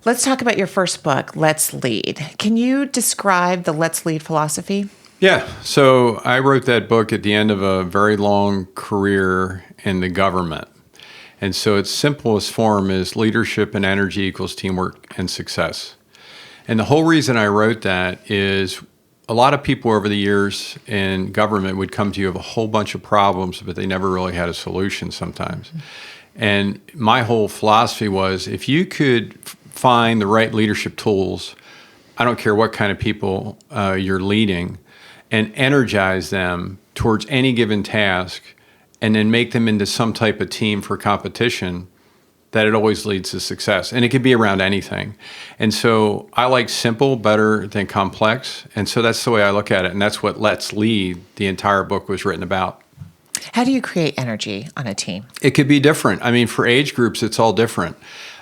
Let's talk about your first book, Let's Lead. Can you describe the Let's Lead philosophy? Yeah. So I wrote that book at the end of a very long career in the government. And so its simplest form is leadership and energy equals teamwork and success. And the whole reason I wrote that is a lot of people over the years in government would come to you with a whole bunch of problems, but they never really had a solution sometimes. And my whole philosophy was if you could find the right leadership tools, I don't care what kind of people you're leading, and energize them towards any given task, and then make them into some type of team for competition, that it always leads to success. And it could be around anything. And so I like simple better than complex. And so that's the way I look at it. And that's what Let's Lead, the entire book was written about. How do you create energy on a team? It could be different. I mean, for age groups, it's all different.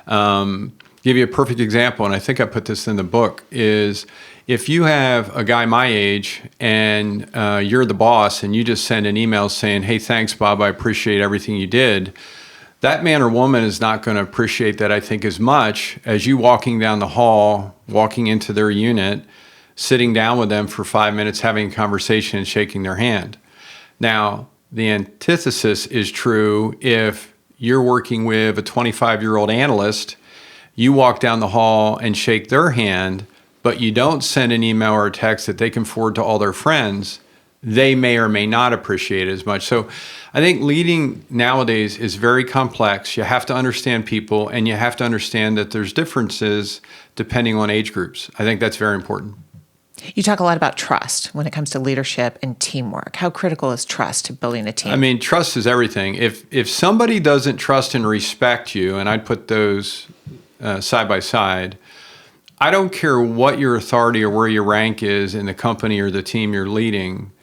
Give you a perfect example, and I think I put this in the book, is if you have a guy my age and you're the boss and you just send an email saying, hey, thanks, Bob, I appreciate everything you did, that man or woman is not going to appreciate that, I think, as much as you walking down the hall, walking into their unit, sitting down with them for 5 minutes, having a conversation and shaking their hand. Now, the antithesis is true if you're working with a 25-year-old analyst, you walk down the hall and shake their hand, but you don't send an email or a text that they can forward to all their friends, they may or may not appreciate it as much. So I think leading nowadays is very complex. You have to understand people, and you have to understand that there's differences depending on age groups. I think that's very important. You talk a lot about trust when it comes to leadership and teamwork. How critical is trust to building a team? I mean, trust is everything. If somebody doesn't trust and respect you, and I'd put those side by side, I don't care what your authority or where your rank is in the company or the team you're leading,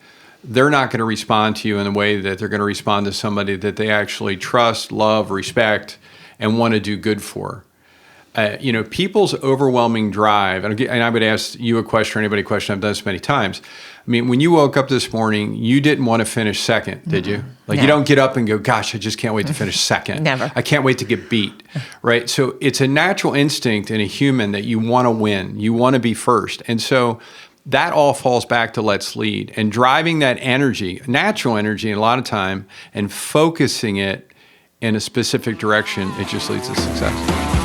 they're not going to respond to you in the way that they're going to respond to somebody that they actually trust, love, respect, and want to do good for. People's overwhelming drive, and I would ask you a question or anybody a question, I've done this many times. I mean, when you woke up this morning, you didn't want to finish second, did you? Like, No. You don't get up and go, gosh, I just can't wait to finish second. Never. I can't wait to get beat, right? So it's a natural instinct in a human that you want to win. You want to be first. And so that all falls back to Let's Lead. And driving that energy, natural energy a lot of time, and focusing it in a specific direction, it just leads to success.